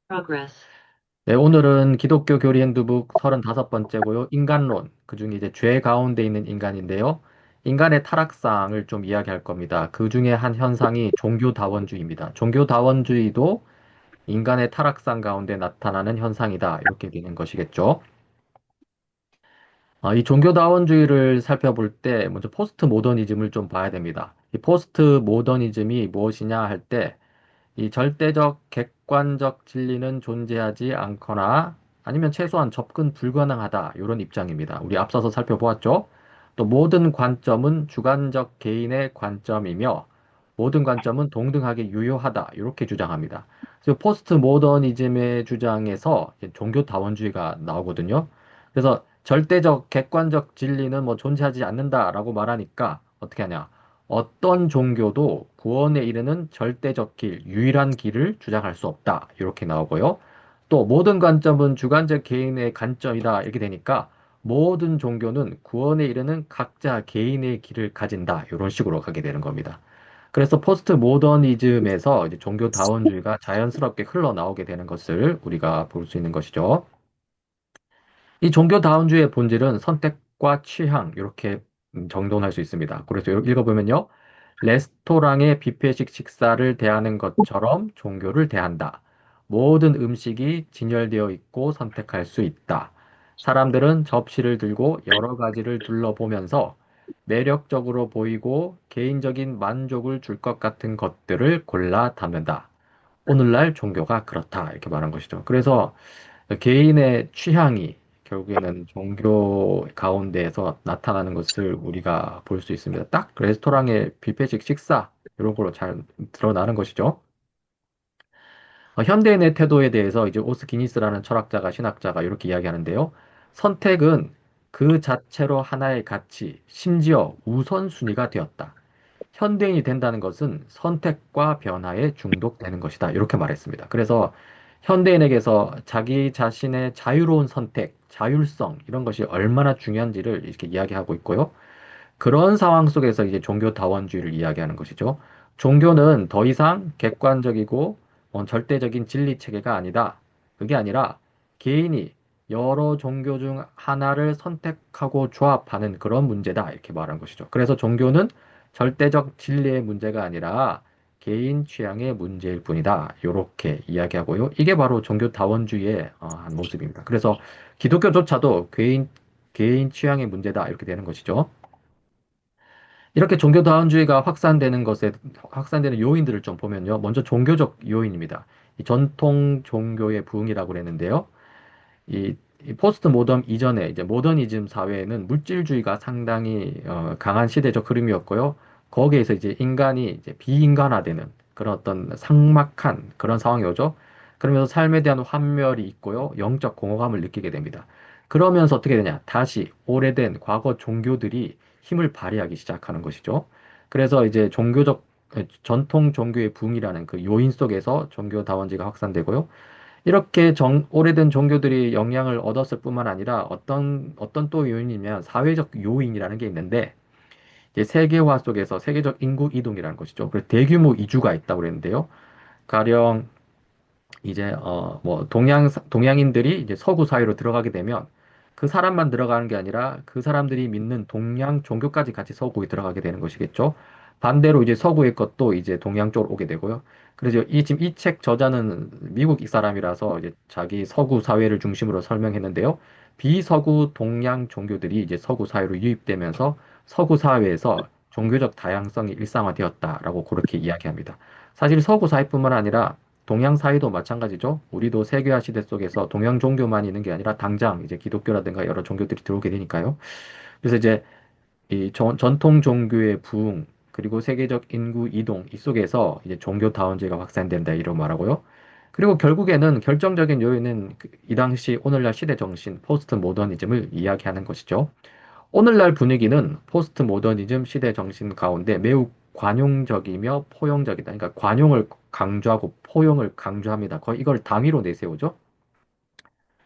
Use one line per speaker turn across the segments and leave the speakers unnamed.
Progress.
네, 오늘은 기독교 교리 핸드북 35번째고요. 인간론, 그중에 이제 죄 가운데 있는 인간인데요. 인간의 타락상을 좀 이야기할 겁니다. 그 중에 한 현상이 종교다원주의입니다. 종교다원주의도 인간의 타락상 가운데 나타나는 현상이다. 이렇게 되는 것이겠죠. 이 종교다원주의를 살펴볼 때 먼저 포스트 모더니즘을 좀 봐야 됩니다. 이 포스트 모더니즘이 무엇이냐 할 때, 이 절대적 객관적 진리는 존재하지 않거나 아니면 최소한 접근 불가능하다. 이런 입장입니다. 우리 앞서서 살펴보았죠. 또 모든 관점은 주관적 개인의 관점이며 모든 관점은 동등하게 유효하다. 이렇게 주장합니다. 그래서 포스트 모더니즘의 주장에서 종교다원주의가 나오거든요. 그래서 절대적 객관적 진리는 뭐 존재하지 않는다라고 말하니까 어떻게 하냐? 어떤 종교도 구원에 이르는 절대적 길, 유일한 길을 주장할 수 없다. 이렇게 나오고요. 또 모든 관점은 주관적 개인의 관점이다. 이렇게 되니까 모든 종교는 구원에 이르는 각자 개인의 길을 가진다. 이런 식으로 가게 되는 겁니다. 그래서 포스트 모더니즘에서 이제 종교다원주의가 자연스럽게 흘러나오게 되는 것을 우리가 볼 수 있는 것이죠. 이 종교다운주의 본질은 선택과 취향 이렇게 정돈할 수 있습니다. 그래서 읽어보면요. 레스토랑의 뷔페식 식사를 대하는 것처럼 종교를 대한다. 모든 음식이 진열되어 있고 선택할 수 있다. 사람들은 접시를 들고 여러 가지를 둘러보면서 매력적으로 보이고 개인적인 만족을 줄 것 같은 것들을 골라 담는다. 오늘날 종교가 그렇다. 이렇게 말한 것이죠. 그래서 개인의 취향이 결국에는 종교 가운데에서 나타나는 것을 우리가 볼 수 있습니다. 딱 레스토랑의 뷔페식 식사 이런 걸로 잘 드러나는 것이죠. 현대인의 태도에 대해서 이제 오스 기니스라는 철학자가 신학자가 이렇게 이야기하는데요. 선택은 그 자체로 하나의 가치, 심지어 우선순위가 되었다. 현대인이 된다는 것은 선택과 변화에 중독되는 것이다. 이렇게 말했습니다. 그래서 현대인에게서 자기 자신의 자유로운 선택, 자율성, 이런 것이 얼마나 중요한지를 이렇게 이야기하고 있고요. 그런 상황 속에서 이제 종교다원주의를 이야기하는 것이죠. 종교는 더 이상 객관적이고 절대적인 진리 체계가 아니다. 그게 아니라 개인이 여러 종교 중 하나를 선택하고 조합하는 그런 문제다. 이렇게 말한 것이죠. 그래서 종교는 절대적 진리의 문제가 아니라 개인 취향의 문제일 뿐이다. 이렇게 이야기하고요. 이게 바로 종교다원주의의 한 모습입니다. 그래서 기독교조차도 개인 취향의 문제다. 이렇게 되는 것이죠. 이렇게 종교다원주의가 확산되는 요인들을 좀 보면요. 먼저 종교적 요인입니다. 이 전통 종교의 부흥이라고 그랬는데요. 이 포스트 모던 이전에 이제 모더니즘 사회에는 물질주의가 상당히 강한 시대적 흐름이었고요. 거기에서 이제 인간이 이제 비인간화되는 그런 어떤 삭막한 그런 상황이 오죠. 그러면서 삶에 대한 환멸이 있고요. 영적 공허감을 느끼게 됩니다. 그러면서 어떻게 되냐? 다시 오래된 과거 종교들이 힘을 발휘하기 시작하는 것이죠. 그래서 이제 전통 종교의 붕이라는 그 요인 속에서 종교다원지가 확산되고요. 이렇게 오래된 종교들이 영향을 얻었을 뿐만 아니라 어떤 또 요인이면 사회적 요인이라는 게 있는데, 이제 세계화 속에서 세계적 인구 이동이라는 것이죠. 그래서 대규모 이주가 있다고 그랬는데요. 가령 이제 뭐 동양인들이 이제 서구 사회로 들어가게 되면 그 사람만 들어가는 게 아니라 그 사람들이 믿는 동양 종교까지 같이 서구에 들어가게 되는 것이겠죠. 반대로 이제 서구의 것도 이제 동양 쪽으로 오게 되고요. 그래서 지금 이 책 저자는 미국 사람이라서 이제 자기 서구 사회를 중심으로 설명했는데요. 비서구 동양 종교들이 이제 서구 사회로 유입되면서 서구 사회에서 종교적 다양성이 일상화되었다라고 그렇게 이야기합니다. 사실 서구 사회뿐만 아니라 동양 사회도 마찬가지죠. 우리도 세계화 시대 속에서 동양 종교만 있는 게 아니라 당장 이제 기독교라든가 여러 종교들이 들어오게 되니까요. 그래서 이제 이 전통 종교의 부흥 그리고 세계적 인구 이동 이 속에서 이제 종교 다원제가 확산된다 이런 말하고요. 그리고 결국에는 결정적인 요인은 이 당시 오늘날 시대 정신 포스트 모더니즘을 이야기하는 것이죠. 오늘날 분위기는 포스트 모더니즘 시대 정신 가운데 매우 관용적이며 포용적이다. 그러니까 관용을 강조하고 포용을 강조합니다. 거의 이걸 당위로 내세우죠.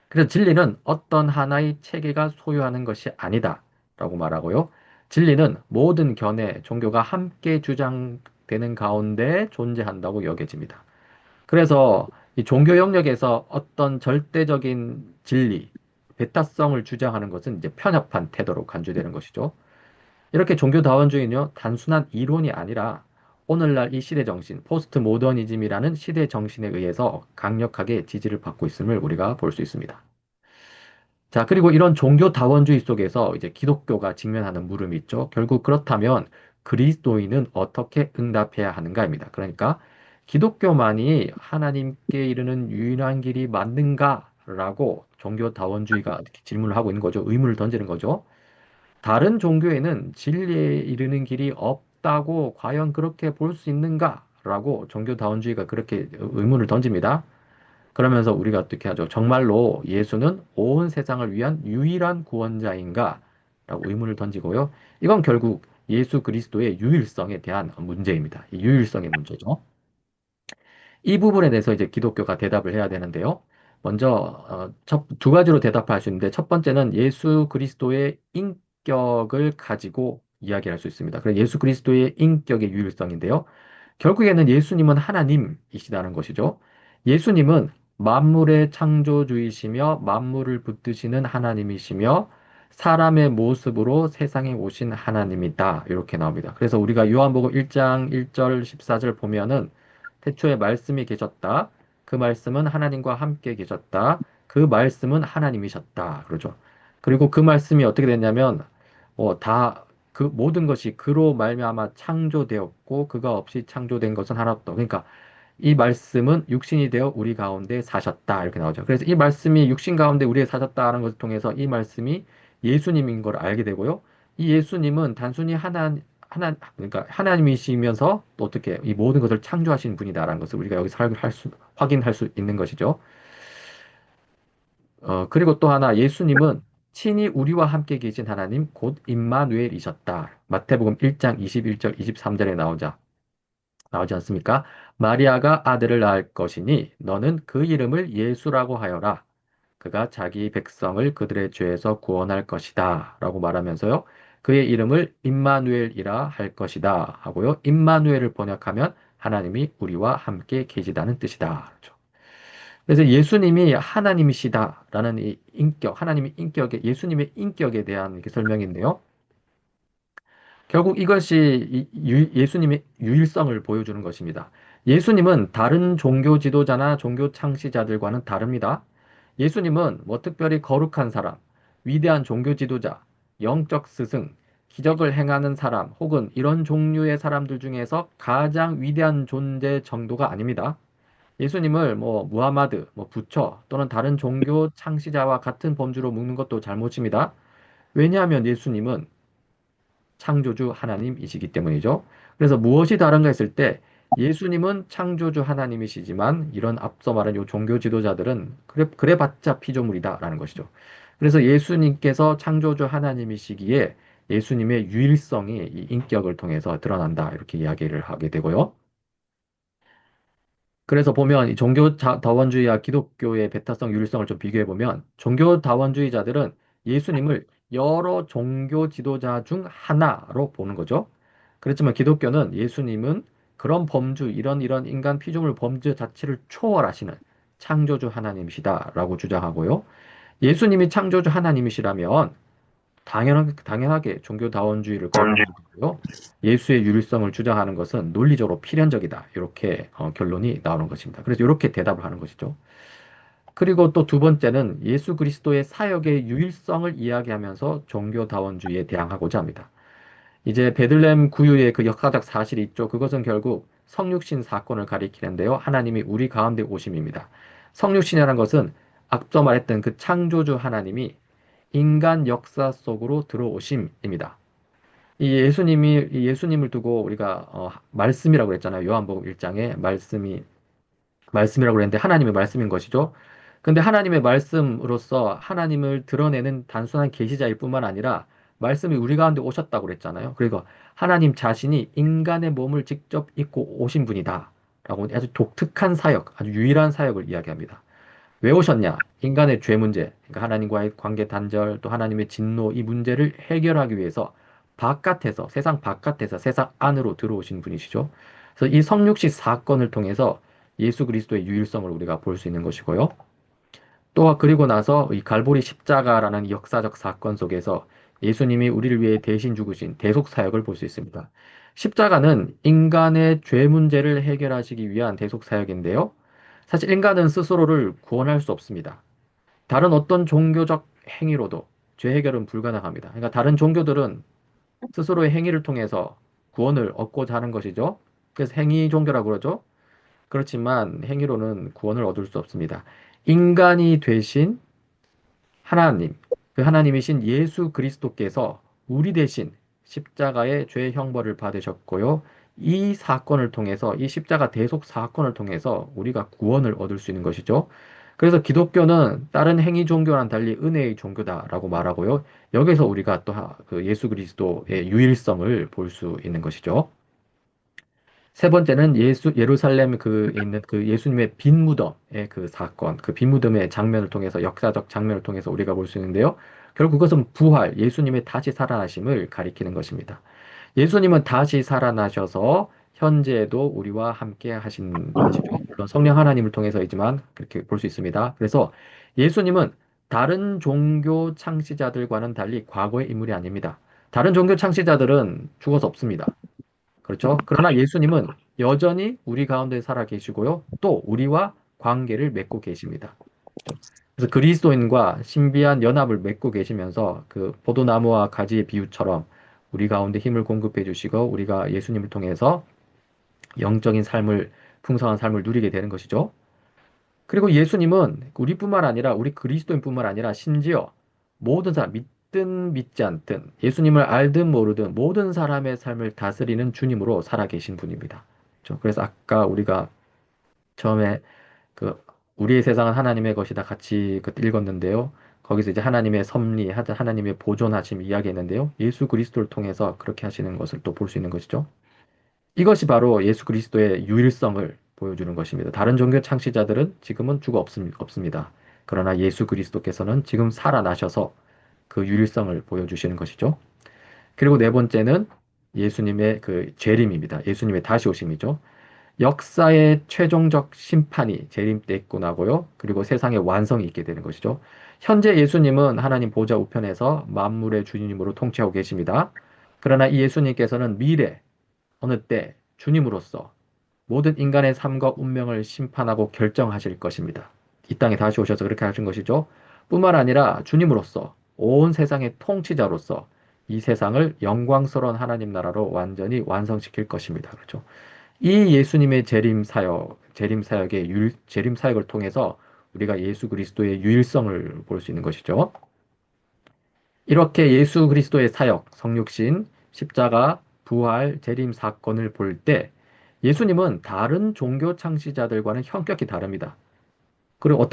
그래서 진리는 어떤 하나의 체계가 소유하는 것이 아니다. 라고 말하고요. 진리는 모든 견해, 종교가 함께 주장되는 가운데 존재한다고 여겨집니다. 그래서 이 종교 영역에서 어떤 절대적인 진리, 배타성을 주장하는 것은 이제 편협한 태도로 간주되는 것이죠. 이렇게 종교다원주의는요, 단순한 이론이 아니라 오늘날 이 시대 정신, 포스트 모더니즘이라는 시대 정신에 의해서 강력하게 지지를 받고 있음을 우리가 볼 수 있습니다. 자, 그리고 이런 종교다원주의 속에서 이제 기독교가 직면하는 물음이 있죠. 결국 그렇다면 그리스도인은 어떻게 응답해야 하는가입니다. 그러니까 기독교만이 하나님께 이르는 유일한 길이 맞는가라고 종교다원주의가 이렇게 질문을 하고 있는 거죠. 의문을 던지는 거죠. 다른 종교에는 진리에 이르는 길이 없다고 과연 그렇게 볼 수 있는가라고 종교다원주의가 그렇게 의문을 던집니다. 그러면서 우리가 어떻게 하죠? 정말로 예수는 온 세상을 위한 유일한 구원자인가? 라고 의문을 던지고요. 이건 결국 예수 그리스도의 유일성에 대한 문제입니다. 이 유일성의 문제죠. 이 부분에 대해서 이제 기독교가 대답을 해야 되는데요. 먼저 두 가지로 대답할 수 있는데 첫 번째는 예수 그리스도의 인격을 가지고 이야기할 수 있습니다. 그래서 예수 그리스도의 인격의 유일성인데요. 결국에는 예수님은 하나님이시다는 것이죠. 예수님은 만물의 창조주이시며 만물을 붙드시는 하나님이시며 사람의 모습으로 세상에 오신 하나님이다. 이렇게 나옵니다. 그래서 우리가 요한복음 1장 1절 14절 보면은 태초에 말씀이 계셨다. 그 말씀은 하나님과 함께 계셨다. 그 말씀은 하나님이셨다. 그러죠. 그리고 그 말씀이 어떻게 됐냐면 그 모든 것이 그로 말미암아 창조되었고 그가 없이 창조된 것은 하나도 없다. 그러니까 이 말씀은 육신이 되어 우리 가운데 사셨다. 이렇게 나오죠. 그래서 이 말씀이 육신 가운데 우리에 사셨다는 것을 통해서 이 말씀이 예수님인 걸 알게 되고요. 이 예수님은 단순히 그러니까 하나님이시면서 또 어떻게 이 모든 것을 창조하신 분이다라는 것을 우리가 여기서 확인할 수 있는 것이죠. 그리고 또 하나 예수님은 친히 우리와 함께 계신 하나님 곧 임마누엘이셨다. 마태복음 1장 21절 23절에 나오지 않습니까? 마리아가 아들을 낳을 것이니 너는 그 이름을 예수라고 하여라. 그가 자기 백성을 그들의 죄에서 구원할 것이다. 라고 말하면서요. 그의 이름을 임마누엘이라 할 것이다. 하고요. 임마누엘을 번역하면 하나님이 우리와 함께 계시다는 뜻이다. 그렇죠. 그래서 예수님이 하나님이시다라는 이 인격, 예수님의 인격에 대한 이렇게 설명인데요. 결국 이것이 예수님의 유일성을 보여주는 것입니다. 예수님은 다른 종교 지도자나 종교 창시자들과는 다릅니다. 예수님은 뭐 특별히 거룩한 사람, 위대한 종교 지도자, 영적 스승, 기적을 행하는 사람, 혹은 이런 종류의 사람들 중에서 가장 위대한 존재 정도가 아닙니다. 예수님을 뭐 무하마드, 뭐 부처 또는 다른 종교 창시자와 같은 범주로 묶는 것도 잘못입니다. 왜냐하면 예수님은 창조주 하나님이시기 때문이죠. 그래서 무엇이 다른가 했을 때 예수님은 창조주 하나님이시지만 이런 앞서 말한 요 종교 지도자들은 그래봤자 피조물이다라는 것이죠. 그래서 예수님께서 창조주 하나님이시기에 예수님의 유일성이 이 인격을 통해서 드러난다 이렇게 이야기를 하게 되고요. 그래서 보면 이 종교다원주의와 기독교의 배타성 유일성을 좀 비교해 보면 종교다원주의자들은 예수님을 여러 종교 지도자 중 하나로 보는 거죠. 그렇지만 기독교는 예수님은 그런 범주, 이런 인간 피조물 범주 자체를 초월하시는 창조주 하나님이시다라고 주장하고요. 예수님이 창조주 하나님이시라면 당연하게 종교다원주의를 거부하는 거고요. 예수의 유일성을 주장하는 것은 논리적으로 필연적이다. 이렇게 결론이 나오는 것입니다. 그래서 이렇게 대답을 하는 것이죠. 그리고 또 두 번째는 예수 그리스도의 사역의 유일성을 이야기하면서 종교다원주의에 대항하고자 합니다. 이제 베들레헴 구유의 그 역사적 사실이 있죠. 그것은 결국 성육신 사건을 가리키는데요. 하나님이 우리 가운데 오심입니다. 성육신이라는 것은 앞서 말했던 그 창조주 하나님이 인간 역사 속으로 들어오심입니다. 이 예수님을 두고 우리가 말씀이라고 그랬잖아요. 요한복음 1장에 말씀이라고 그랬는데 하나님의 말씀인 것이죠. 근데 하나님의 말씀으로서 하나님을 드러내는 단순한 계시자일 뿐만 아니라 말씀이 우리 가운데 오셨다고 그랬잖아요. 그리고 하나님 자신이 인간의 몸을 직접 입고 오신 분이다. 라고 아주 독특한 사역, 아주 유일한 사역을 이야기합니다. 왜 오셨냐? 인간의 죄 문제, 그러니까 하나님과의 관계 단절, 또 하나님의 진노, 이 문제를 해결하기 위해서 세상 바깥에서 세상 안으로 들어오신 분이시죠. 그래서 이 성육식 사건을 통해서 예수 그리스도의 유일성을 우리가 볼 수 있는 것이고요. 또 그리고 나서 이 갈보리 십자가라는 이 역사적 사건 속에서 예수님이 우리를 위해 대신 죽으신 대속 사역을 볼 수 있습니다. 십자가는 인간의 죄 문제를 해결하시기 위한 대속 사역인데요. 사실 인간은 스스로를 구원할 수 없습니다. 다른 어떤 종교적 행위로도 죄 해결은 불가능합니다. 그러니까 다른 종교들은 스스로의 행위를 통해서 구원을 얻고자 하는 것이죠. 그래서 행위 종교라고 그러죠. 그렇지만 행위로는 구원을 얻을 수 없습니다. 인간이 되신 하나님, 그 하나님이신 예수 그리스도께서 우리 대신 십자가의 죄 형벌을 받으셨고요. 이 사건을 통해서, 이 십자가 대속 사건을 통해서 우리가 구원을 얻을 수 있는 것이죠. 그래서 기독교는 다른 행위 종교와는 달리 은혜의 종교다라고 말하고요. 여기서 우리가 또 그 예수 그리스도의 유일성을 볼 수 있는 것이죠. 세 번째는 예루살렘 그 있는 그 예수님의 빈 무덤의 그 사건, 그 빈 무덤의 장면을 통해서 역사적 장면을 통해서 우리가 볼 수 있는데요. 결국 그것은 부활, 예수님의 다시 살아나심을 가리키는 것입니다. 예수님은 다시 살아나셔서 현재에도 우리와 함께 하신 것이죠. 물론 성령 하나님을 통해서이지만 그렇게 볼 수 있습니다. 그래서 예수님은 다른 종교 창시자들과는 달리 과거의 인물이 아닙니다. 다른 종교 창시자들은 죽어서 없습니다. 그렇죠? 그러나 예수님은 여전히 우리 가운데 살아 계시고요. 또 우리와 관계를 맺고 계십니다. 그렇죠? 그래서 그리스도인과 신비한 연합을 맺고 계시면서 그 포도나무와 가지의 비유처럼 우리 가운데 힘을 공급해 주시고 우리가 예수님을 통해서 영적인 삶을 풍성한 삶을 누리게 되는 것이죠. 그리고 예수님은 우리뿐만 아니라 우리 그리스도인뿐만 아니라 심지어 모든 사람 믿든 믿지 않든 예수님을 알든 모르든 모든 사람의 삶을 다스리는 주님으로 살아계신 분입니다. 그렇죠? 그래서 아까 우리가 처음에 그 우리의 세상은 하나님의 것이다 같이 읽었는데요. 거기서 이제 하나님의 섭리, 하나님의 보존하심 이야기했는데요. 예수 그리스도를 통해서 그렇게 하시는 것을 또 볼 수 있는 것이죠. 이것이 바로 예수 그리스도의 유일성을 보여주는 것입니다. 다른 종교 창시자들은 지금은 죽어 없습니다. 그러나 예수 그리스도께서는 지금 살아나셔서 그 유일성을 보여주시는 것이죠. 그리고 네 번째는 예수님의 그 재림입니다. 예수님의 다시 오심이죠. 역사의 최종적 심판이 재림 때 있고 나고요. 그리고 세상의 완성이 있게 되는 것이죠. 현재 예수님은 하나님 보좌 우편에서 만물의 주님으로 통치하고 계십니다. 그러나 이 예수님께서는 미래 어느 때 주님으로서 모든 인간의 삶과 운명을 심판하고 결정하실 것입니다. 이 땅에 다시 오셔서 그렇게 하신 것이죠. 뿐만 아니라 주님으로서 온 세상의 통치자로서 이 세상을 영광스러운 하나님 나라로 완전히 완성시킬 것입니다. 그렇죠. 이 예수님의 재림 사역의 재림 사역을 통해서 우리가 예수 그리스도의 유일성을 볼 수 있는 것이죠. 이렇게 예수 그리스도의 사역, 성육신, 십자가, 부활, 재림 사건을 볼 때 예수님은 다른 종교 창시자들과는 현격히 다릅니다. 그리고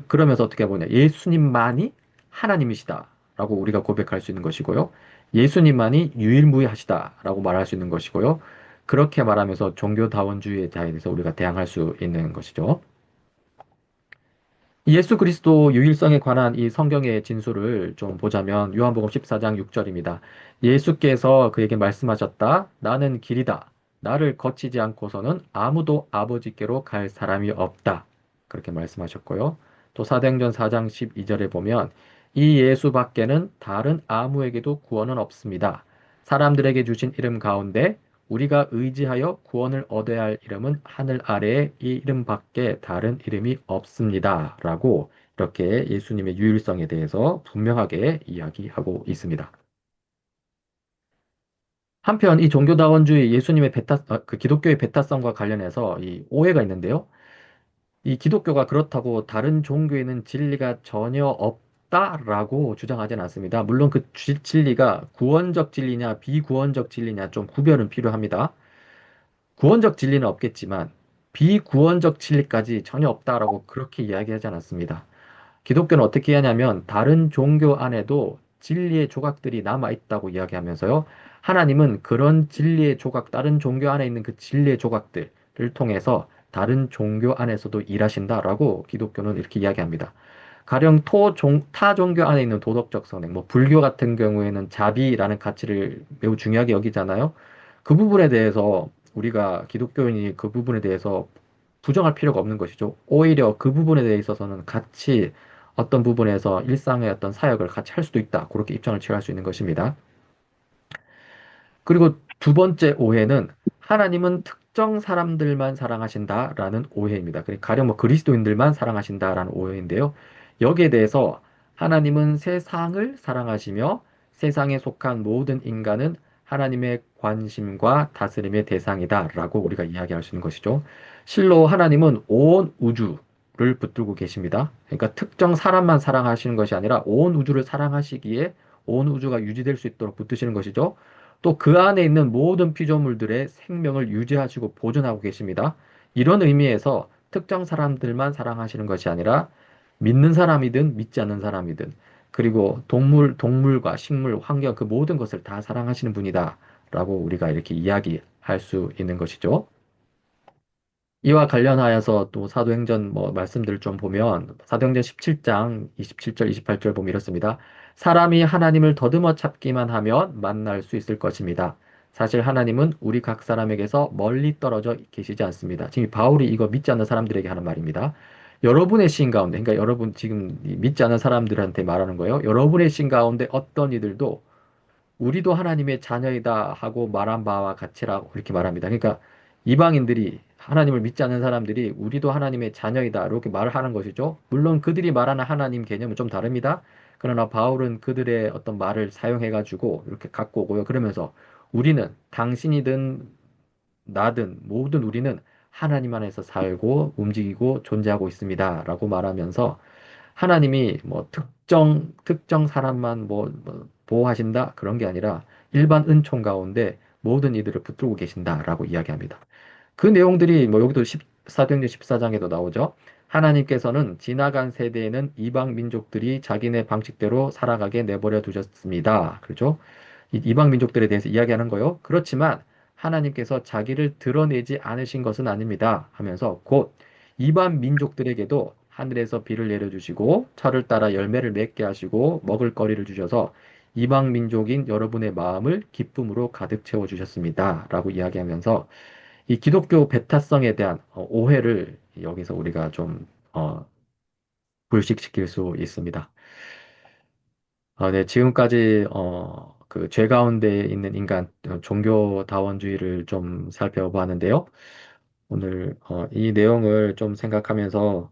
그러면서 어떻게 보냐. 예수님만이 하나님이시다라고 우리가 고백할 수 있는 것이고요. 예수님만이 유일무이하시다라고 말할 수 있는 것이고요. 그렇게 말하면서 종교다원주의에 대해서 우리가 대항할 수 있는 것이죠. 예수 그리스도 유일성에 관한 이 성경의 진술을 좀 보자면 요한복음 14장 6절입니다. 예수께서 그에게 말씀하셨다. 나는 길이다. 나를 거치지 않고서는 아무도 아버지께로 갈 사람이 없다. 그렇게 말씀하셨고요. 또 사도행전 4장 12절에 보면 이 예수밖에는 다른 아무에게도 구원은 없습니다. 사람들에게 주신 이름 가운데 우리가 의지하여 구원을 얻어야 할 이름은 하늘 아래에 이 이름밖에 다른 이름이 없습니다. 라고 이렇게 예수님의 유일성에 대해서 분명하게 이야기하고 있습니다. 한편 이 종교다원주의 예수님의 그 기독교의 배타성과 관련해서 이 오해가 있는데요. 이 기독교가 그렇다고 다른 종교에는 진리가 전혀 없다라고 주장하지는 않습니다. 물론 그 진리가 구원적 진리냐 비구원적 진리냐 좀 구별은 필요합니다. 구원적 진리는 없겠지만 비구원적 진리까지 전혀 없다라고 그렇게 이야기하지 않았습니다. 기독교는 어떻게 하냐면 다른 종교 안에도 진리의 조각들이 남아 있다고 이야기하면서요. 하나님은 그런 진리의 조각, 다른 종교 안에 있는 그 진리의 조각들을 통해서 다른 종교 안에서도 일하신다라고 기독교는 이렇게 이야기합니다. 가령 타 종교 안에 있는 도덕적 선행, 뭐 불교 같은 경우에는 자비라는 가치를 매우 중요하게 여기잖아요. 그 부분에 대해서 우리가 기독교인이 그 부분에 대해서 부정할 필요가 없는 것이죠. 오히려 그 부분에 대해 있어서는 같이 어떤 부분에서 일상의 어떤 사역을 같이 할 수도 있다. 그렇게 입장을 취할 수 있는 것입니다. 그리고 두 번째 오해는 하나님은 특정 사람들만 사랑하신다라는 오해입니다. 그러니까 가령 뭐 그리스도인들만 사랑하신다라는 오해인데요. 여기에 대해서 하나님은 세상을 사랑하시며 세상에 속한 모든 인간은 하나님의 관심과 다스림의 대상이다라고 우리가 이야기할 수 있는 것이죠. 실로 하나님은 온 우주를 붙들고 계십니다. 그러니까 특정 사람만 사랑하시는 것이 아니라 온 우주를 사랑하시기에 온 우주가 유지될 수 있도록 붙드시는 것이죠. 또 그 안에 있는 모든 피조물들의 생명을 유지하시고 보존하고 계십니다. 이런 의미에서 특정 사람들만 사랑하시는 것이 아니라 믿는 사람이든 믿지 않는 사람이든 그리고 동물과 식물, 환경 그 모든 것을 다 사랑하시는 분이다. 라고 우리가 이렇게 이야기할 수 있는 것이죠. 이와 관련하여서 또 사도행전 뭐 말씀들을 좀 보면 사도행전 17장 27절 28절 보면 이렇습니다. 사람이 하나님을 더듬어 찾기만 하면 만날 수 있을 것입니다. 사실 하나님은 우리 각 사람에게서 멀리 떨어져 계시지 않습니다. 지금 바울이 이거 믿지 않는 사람들에게 하는 말입니다. 여러분의 신 가운데, 그러니까 여러분 지금 믿지 않는 사람들한테 말하는 거예요. 여러분의 신 가운데 어떤 이들도 우리도 하나님의 자녀이다 하고 말한 바와 같이라고 그렇게 말합니다. 그러니까 이방인들이 하나님을 믿지 않는 사람들이 우리도 하나님의 자녀이다 이렇게 말을 하는 것이죠. 물론 그들이 말하는 하나님 개념은 좀 다릅니다. 그러나 바울은 그들의 어떤 말을 사용해 가지고 이렇게 갖고 오고요. 그러면서 우리는 당신이든 나든 모든 우리는 하나님 안에서 살고 움직이고 존재하고 있습니다라고 말하면서 하나님이 뭐 특정 사람만 뭐 보호하신다 그런 게 아니라 일반 은총 가운데 모든 이들을 붙들고 계신다라고 이야기합니다. 그 내용들이 뭐 여기도 사도행전 14장에도 나오죠. 하나님께서는 지나간 세대에는 이방 민족들이 자기네 방식대로 살아가게 내버려 두셨습니다. 그렇죠? 이방 민족들에 대해서 이야기하는 거요. 그렇지만 하나님께서 자기를 드러내지 않으신 것은 아닙니다. 하면서 곧 이방 민족들에게도 하늘에서 비를 내려주시고 철을 따라 열매를 맺게 하시고 먹을 거리를 주셔서 이방 민족인 여러분의 마음을 기쁨으로 가득 채워 주셨습니다. 라고 이야기하면서 이 기독교 배타성에 대한 오해를 여기서 우리가 좀 불식시킬 수 있습니다. 네, 지금까지 그 죄 가운데 있는 인간 종교다원주의를 좀 살펴봤는데요. 오늘 이 내용을 좀 생각하면서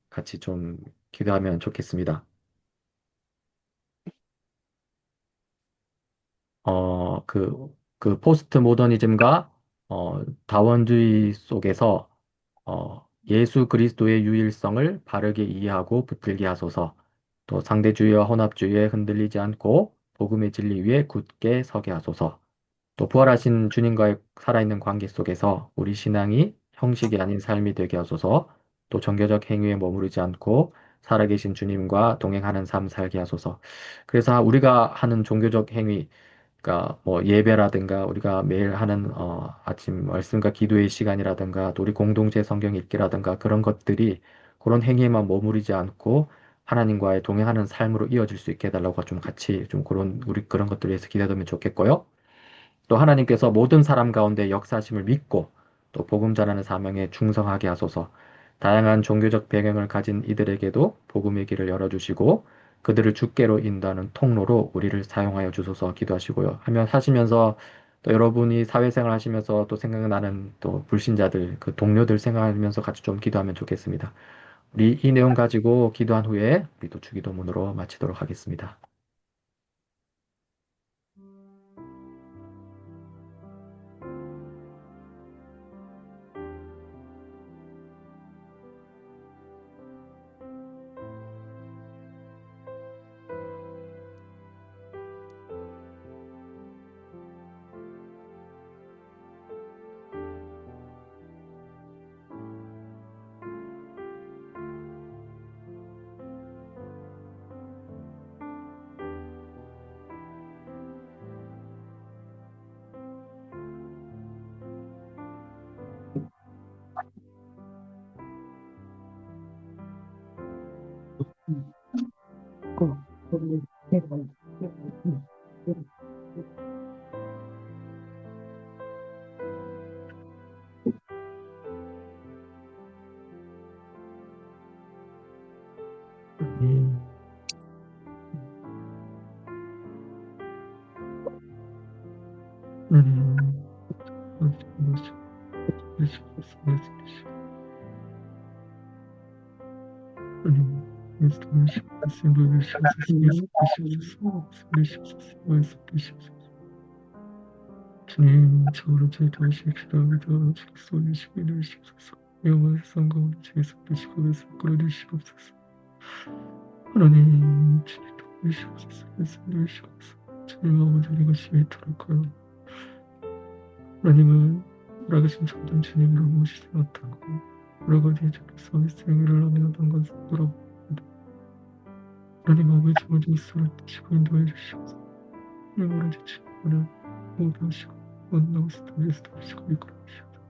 같이 좀 기도하면 좋겠습니다. 그 포스트 모더니즘과 다원주의 속에서 예수 그리스도의 유일성을 바르게 이해하고 붙들게 하소서. 또 상대주의와 혼합주의에 흔들리지 않고 복음의 진리 위에 굳게 서게 하소서. 또 부활하신 주님과의 살아있는 관계 속에서 우리 신앙이 형식이 아닌 삶이 되게 하소서. 또 종교적 행위에 머무르지 않고 살아계신 주님과 동행하는 삶 살게 하소서. 그래서 우리가 하는 종교적 행위, 그러니까 뭐 예배라든가 우리가 매일 하는 아침 말씀과 기도의 시간이라든가 또 우리 공동체 성경 읽기라든가 그런 것들이 그런 행위에만 머무르지 않고 하나님과의 동행하는 삶으로 이어질 수 있게 해달라고 좀 같이 좀 그런 우리 그런 것들에 대해서 기대되면 좋겠고요. 또 하나님께서 모든 사람 가운데 역사하심을 믿고 또 복음 전하는 사명에 충성하게 하소서. 다양한 종교적 배경을 가진 이들에게도 복음의 길을 열어주시고 그들을 주께로 인도하는 통로로 우리를 사용하여 주소서 기도하시고요. 하면 하시면서 또 여러분이 사회생활 하시면서 또 생각나는 또 불신자들, 그 동료들 생각하면서 같이 좀 기도하면 좋겠습니다. 우리 이 내용 가지고 기도한 후에 우리 또 주기도문으로 마치도록 하겠습니다.
하나님 그리스도의 말씀을 주옵소서. 말씀하시옵소서. 말씀하시옵소서. 말씀하시옵소서. 주님, 저를 제도하실 기도합니다. 주소의 시민을 주옵소서. 영원의 세상 가운데 주께서 되시고서 끌어내시옵소서. 하나님, 주님 도우시옵소서. 말씀을 주옵소서. 주님 아버지 이것이 이토록 하여 하나님은 돌아가신 참된 주님으로 모시지 못하고 여러 가지 주께서 일생일을 하며 던 것을 돌아봅니다. 하나님 아버지 모든 수를 뜨시고 인도해 주시옵소서. 하나님 오로지 주님만을 모두 하시고 모든 것을 통해서 도우시고 이끌어 주시옵소서.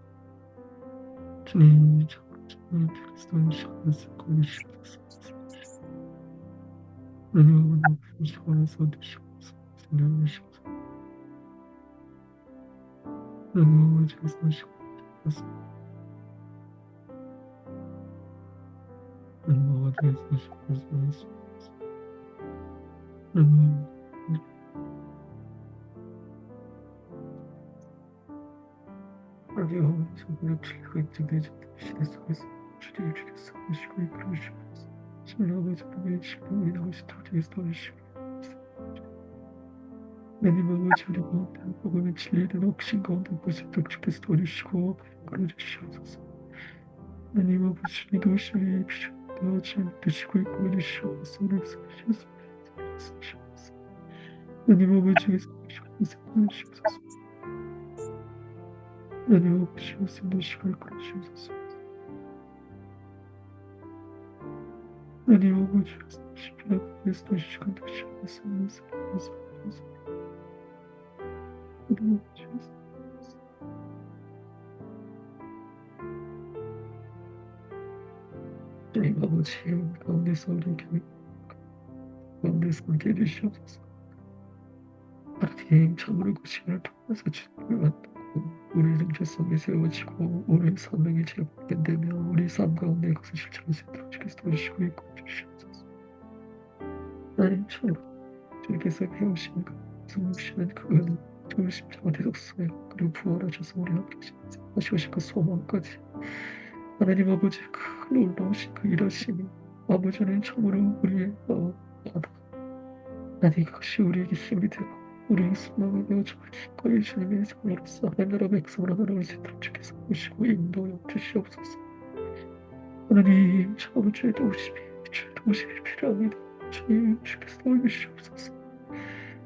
주님 주님 그리스도의 시간에서 걸으시옵소서. 하나님 아버지 시간에서 드시옵소서. 생명을 주시옵소서. 하나님 아버지께서 시간에서 하나님 아버지께서 시간에서 하나님 하나님 아버지 정말 틀리고 인정되지 시대 속에서 주님을 주께서 보시고 이끌어 주시옵소서. 주님 아버지 우리의 신령이 나오시 도저히 도우시고 하나님 아버지 우리 가운데 복음의 진리된 억신 가운데 보시도록 주께서 도우시고 이끌어 주시옵소서. 하나님 아버지 주님 도우시니 주님 주님 드시고 이끌어 주시옵소서. 주시옵소서. 하나님 아버지께서 도우시고 주시옵소서. 하나님 아버지 도우시고 이끌어 주시옵소서. 하나님 아버지 십자가 그리스도 시간 도시옵소서. 하나님 아버지 하나님 아버지 가운데서 우리 교회 가운데서 함께 해주시옵소서. 하나님 참으로 그 시간을 통해서 주님을 만나고 우리 정체성이 세워지고 우리의 선명이 재발견되며 우리 삶 가운데 그것을 실천할 수 있도록 주께서 도우시고 이끌어 주시옵소서. 하나님 참으로 주님께서 배우신 그 숨쉬는 그 은혜 그 십자가 되셨어요. 그리고 부활하셔서 우리 함께 하시고 그 소망까지 하나님 아버지 그 놀라우신 그 일하심이 아버지는 참으로 우리의 바다 하나님 그것이 우리에게 힘이 되고 우리의 소망이 되어 거의 주님의 성으로서 하나님 나라 백성으로 나아갈 수 있도록 주께서 오시고 인도하여 주시옵소서. 하나님 참으로 주의 도우심이 필요합니다. 주님 주께서 도와주시옵소서.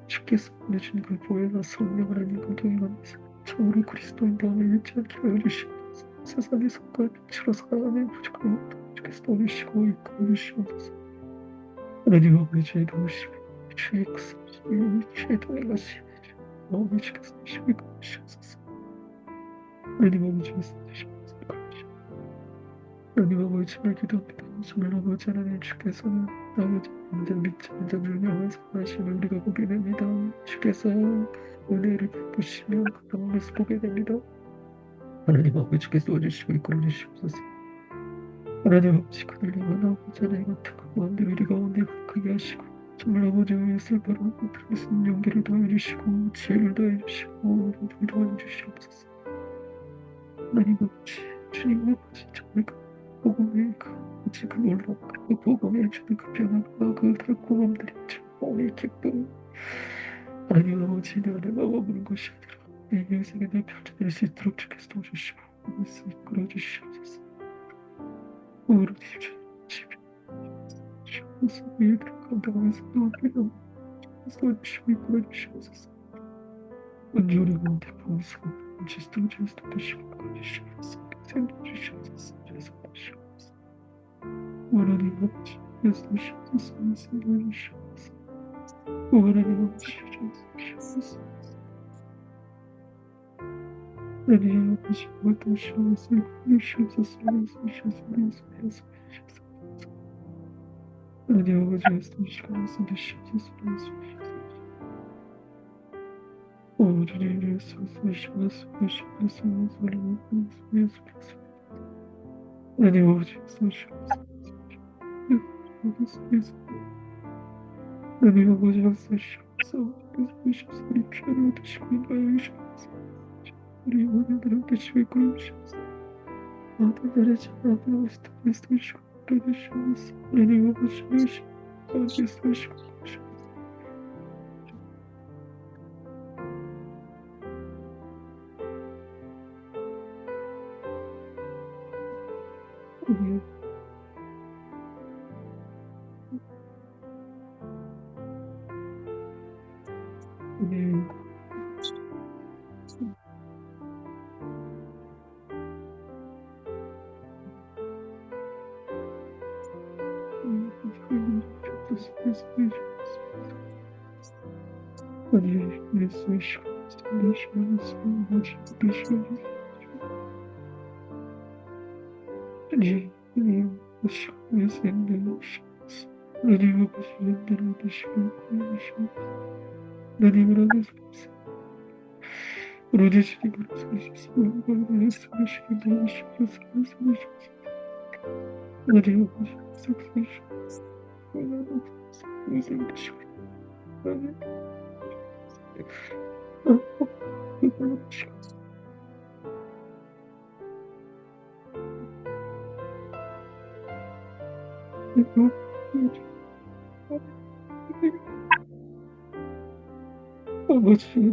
주께서 보내준 그 보혜사 성령 하나님과 동행하면서 참으로 그리스도인 다음에 잊지 않게 하여 주시옵소서. 세상의 성과 빛으로 살아가는 부족함을 주께서 도우시고 이끌어 주시옵소서. 하나님 아버지의 도우심이 주의 구속심이 주의 동행하심이 마음을 주께서 도우시고 이끌어 주시옵소서. 하나님 아버지께서 주시옵소서. 하나님 아버지를 기도합니다. 정말 아버지 하나님 주께서는 아버지 완전 믿지 않는 자들을 향해서 하심을 우리가 보게 됩니다. 주께서 은혜를 베푸시며 그 가운데서 보게 됩니다. 하나님 아버지께서 도와주시고 이끌어 주시옵소서. 하나님 아버지 그들 향한 아버지 하나님 같은 그 가운데 우리 가운데 크게 하시고 정말 아버지의 의를 바라고 그럴 수 있는 용기를 더해주시고 지혜를 더해주시고 우리를 도와주시옵소서. 하나님 아버지 주님 아버지 정말 그 복음의 그 아버지 그 놀라운 그 복음에 주는 그 변화가 그들의 공감들이 마음의 기쁨 하나님 아버지 내 안에 막아보는 것이 아니라 내 인생에 내 펼쳐낼 수 있도록 주께서 도와주시고 말씀 이끌어 주시옵소서. 오로지 주님 주옵소서. 위에 감당하면서 도와주시고 도와주시고 이끌어 주시옵소서. 온전히 가운데 보호성 지스도 되시고 이끌어 주시옵소서. 생겨 주시옵소서. 죄송하시옵소서. 원하는 아버지 예수시옵소서. 말씀해 주시옵소서. 원하는 아버지 주시옵소서. 하나님 아버지 모든 시험에서 주시옵소서. 주시옵소서. 하나님 아버지 예수시옵소서. 주시옵소서. 오늘의 예수시옵소서. 주시옵소서. 하나님 아버지 예수시옵소서. 하나님 아버지 예수시옵소서. 우리 피아노 드시고 인도하여 주시옵소서. 우리 영혼들을 드시고 이끌어 주시옵소서. 아들 잘해주시고 아버지 그리스도 주시고 받으시옵소서. 하나님 아버지 열심히 가운데 쓰시고 아멘. 아멘. 하나님 주옵소서. 말씀해 주옵소서. 아니 말씀하시고 말씀하시면서 말씀하시면서 아니 하나님 아버지 말씀하시면서 하나님 아버지 만들어주시고 구원하시고 하나님을 하면서 우리 주님을 살리시고 말씀하시고 나오시면서 말씀하시면서 하나님 아버지 saklayışımız, bizim düşmanlarımız, amacını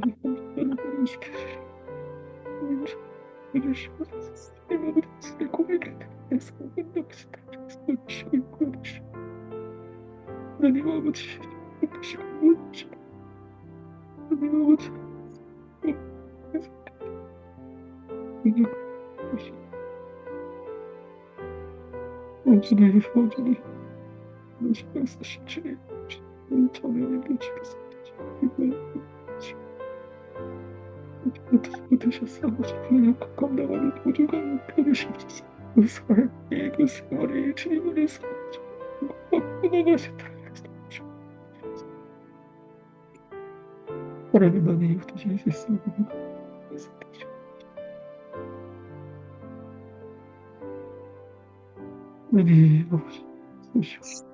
görüşürüz. Size komik hesabında konuş. Benim amacım konuşmak. Benim amacım Amacını herif amacını konuşması için tanıyorum geçmesi. Ateşe amacını kakamda var. Ucugan görüşürüz. 그 생활의 주님을 나가셨다. 하나님만이 붙으실 수 있습니다. 네, 아버지, 쏘시오.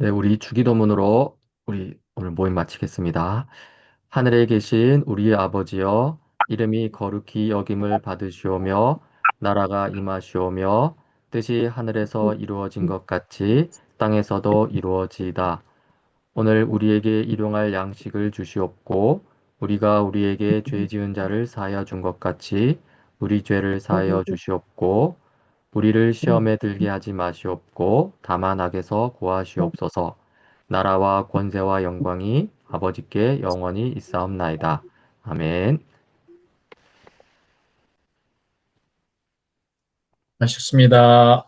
네, 우리 주기도문으로 우리 오늘 모임 마치겠습니다. 하늘에 계신 우리의 아버지여, 이름이 거룩히 여김을 받으시오며, 나라가 임하시오며, 뜻이 하늘에서 이루어진 것 같이 땅에서도 이루어지이다. 오늘 우리에게 일용할 양식을 주시옵고, 우리가 우리에게 죄 지은 자를 사하여 준 것 같이 우리 죄를 사하여 주시옵고, 우리를 시험에 들게 하지 마시옵고 다만 악에서 구하시옵소서. 나라와 권세와 영광이 아버지께 영원히 있사옵나이다. 아멘.
하셨습니다.